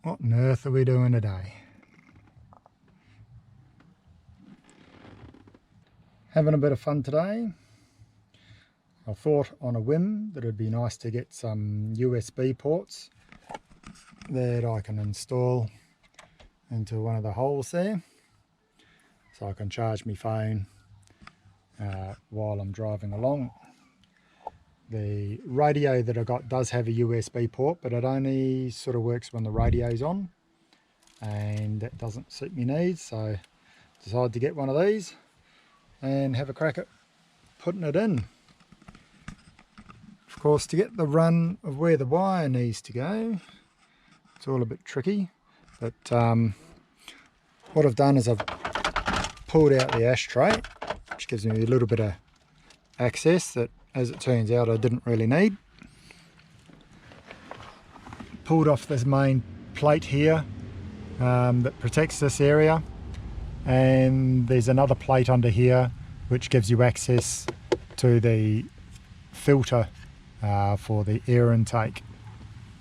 What on earth are we doing today? Having a bit of fun today. I thought on a whim that it'd be nice to get some USB ports that I can install into one of the holes there, so I can charge my phone while I'm driving along. The radio that I got does have a USB port, but it only sort of works when the radio's on, and that doesn't suit my needs, so decided to get one of these and have a crack at putting it in. Of course, to get the run of where the wire needs to go, it's all a bit tricky, but what I've done is I've pulled out the ashtray, which gives me a little bit of access that, as it turns out, I didn't really need. Pulled off this main plate here that protects this area, and there's another plate under here which gives you access to the filter for the air intake.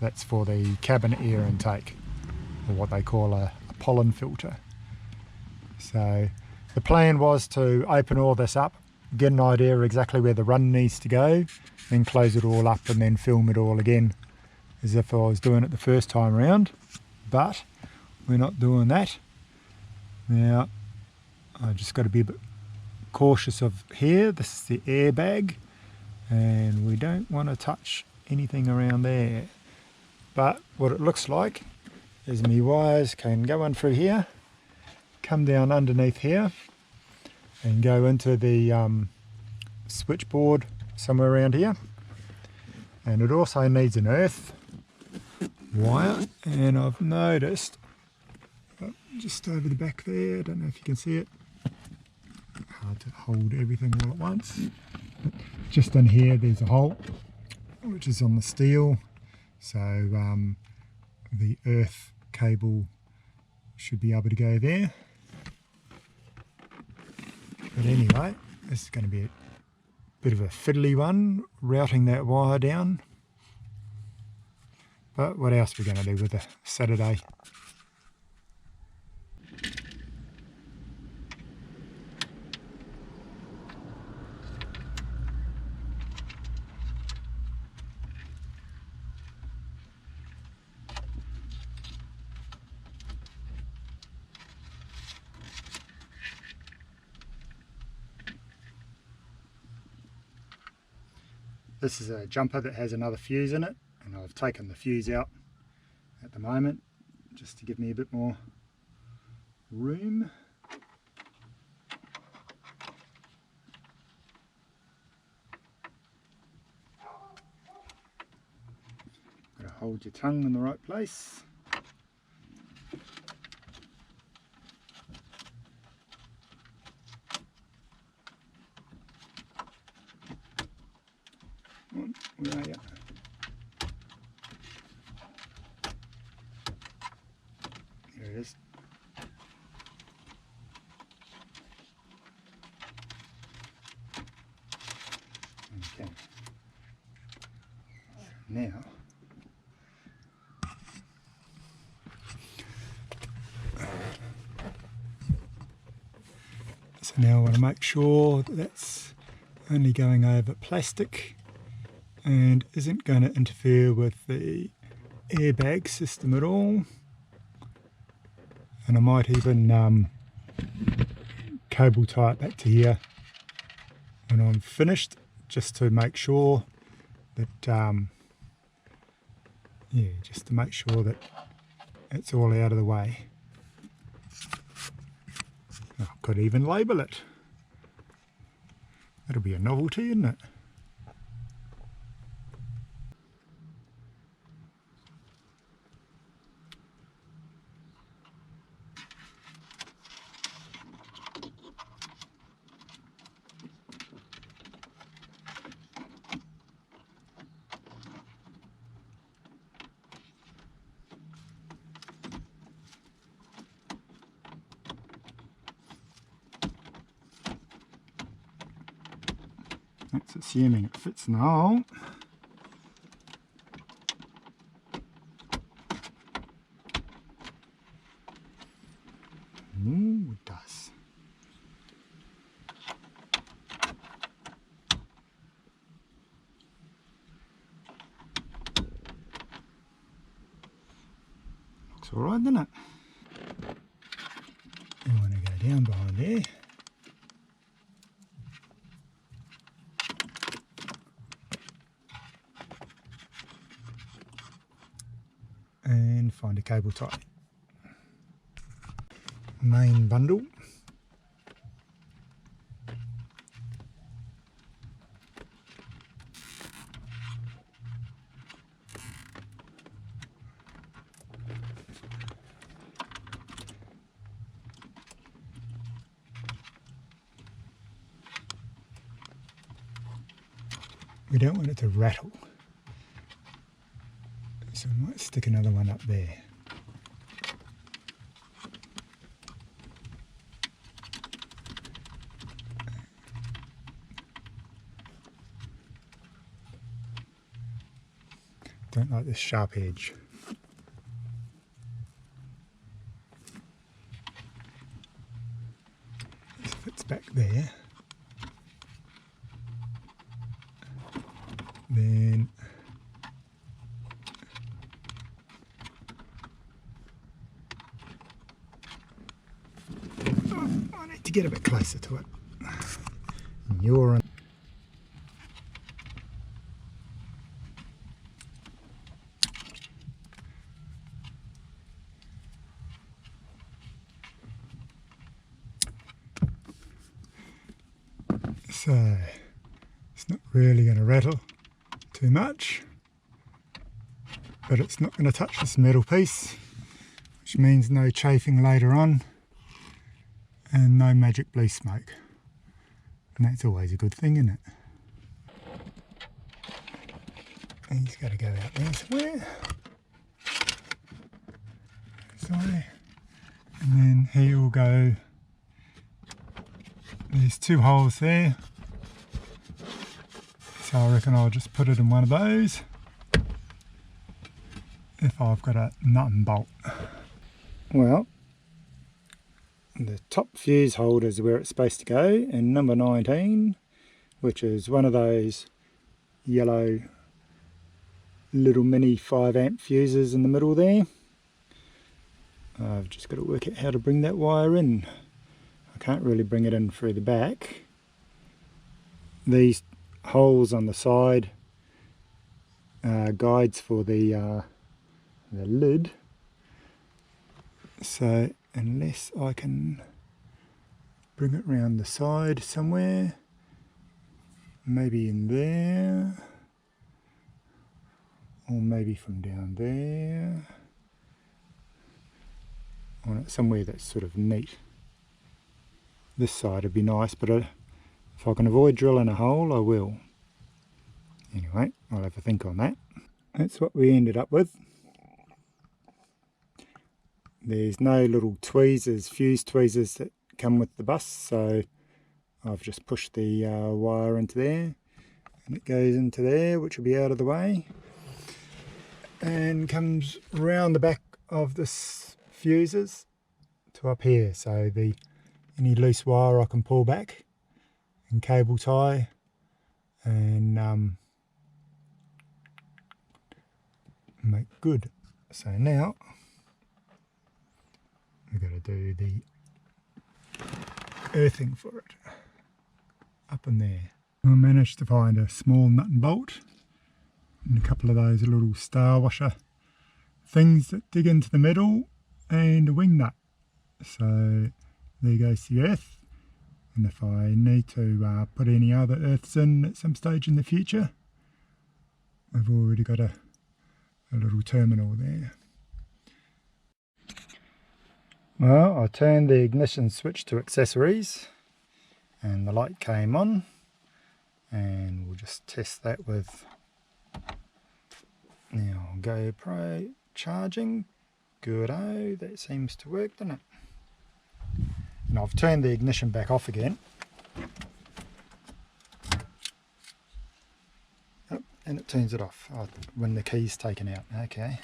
That's for the cabin air intake, or what they call a pollen filter. So the plan was to open all this up, get an idea exactly where the run needs to go, then close it all up and then film it all again as if I was doing it the first time around. But we're not doing that. Now I just got to be a bit cautious of here. This is the airbag, and we don't want to touch anything around there. But what it looks like is my wires can go in through here, come down underneath here, and go into the switchboard somewhere around here. And it also needs an earth wire, and I've noticed just over the back there, I don't know if you can see it, hard to hold everything all at once, but just in here there's a hole which is on the steel, so the earth cable should be able to go there. But anyway, this is going to be a bit of a fiddly one, routing that wire down. But what else are we going to do with a Saturday? This is a jumper that has another fuse in it, and I've taken the fuse out at the moment just to give me a bit more room. Got to hold your tongue in the right place. Where are you? There it is. Okay. Now, I want to make sure that that's only going over plastic and isn't going to interfere with the airbag system at all. And I might even cable tie it back to here when I'm finished, just to make sure that just to make sure that it's all out of the way. I could even label it. That'll be a novelty, isn't it? That's assuming it fits in the hole. Looks alright, doesn't it? You want to go down behind there. And find a cable tie. Main bundle. We don't want it to rattle, so we might stick another one up there. Don't like this sharp edge. This fits back there. Then I need to get a bit closer to it. You're in. So it's not really going to rattle too much, but it's not going to touch this metal piece, which means no chafing later on and no magic blue smoke, and that's always a good thing, isn't it? He's got to go out there somewhere. Sorry. And then he will go, there's two holes there, so I reckon I'll just put it in one of those if I've got a nut and bolt. Well, the top fuse holder is where it's supposed to go, and number 19, which is one of those yellow little mini 5 amp fuses in the middle there. I've just got to work out how to bring that wire in. I can't really bring it in through the back. These holes on the side are guides for the lid, so unless I can bring it round the side somewhere, maybe in there, or maybe from down there, I want it somewhere that's sort of neat. This side would be nice, but if I can avoid drilling a hole, I will. Anyway, I'll have a think on that. That's what we ended up with. There's no little tweezers, fuse tweezers that come with the bus, so I've just pushed the wire into there, and it goes into there, which will be out of the way, and comes round the back of this fuses to up here, so any loose wire I can pull back and cable tie and make good. So now we've got to do the earthing for it up in there. I managed to find a small nut and bolt and a couple of those little star washer things that dig into the middle, and a wing nut. So there goes the earth, and if I need to put any other earths in at some stage in the future, I've already got a little terminal there. Well, I turned the ignition switch to accessories and the light came on, and we'll just test that with now GoPro charging. Good-o, that seems to work, doesn't it? And I've turned the ignition back off again. Oh, and it turns it off when the key's taken out. Okay.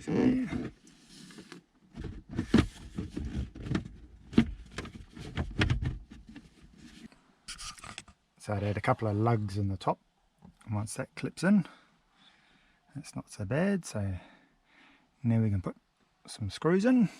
underneath there. So I'd add a couple of lugs in the top, and once that clips in, that's not so bad. So now we can put some screws in.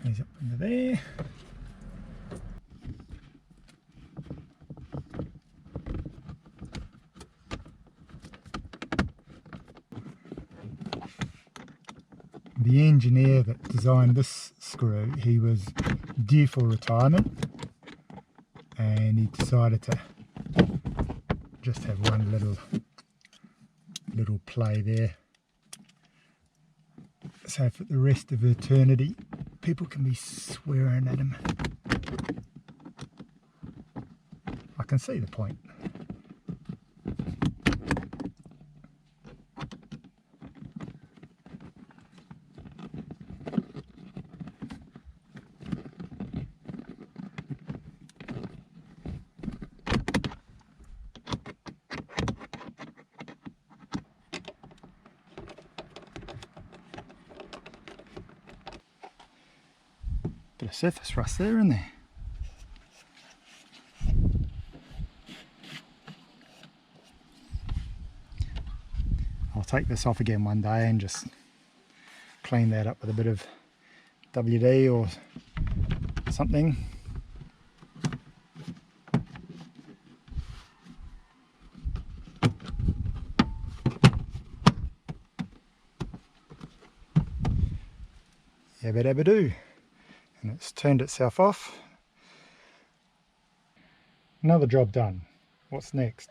He's up into there. The engineer that designed this screw, he was due for retirement, and he decided to just have one little play there, so for the rest of eternity people can be swearing at him. I can see the point. Bit of surface rust there, isn't there? I'll take this off again one day and just clean that up with a bit of WD or something. Yabba dabba doo. And it's turned itself off. Another job done. What's next?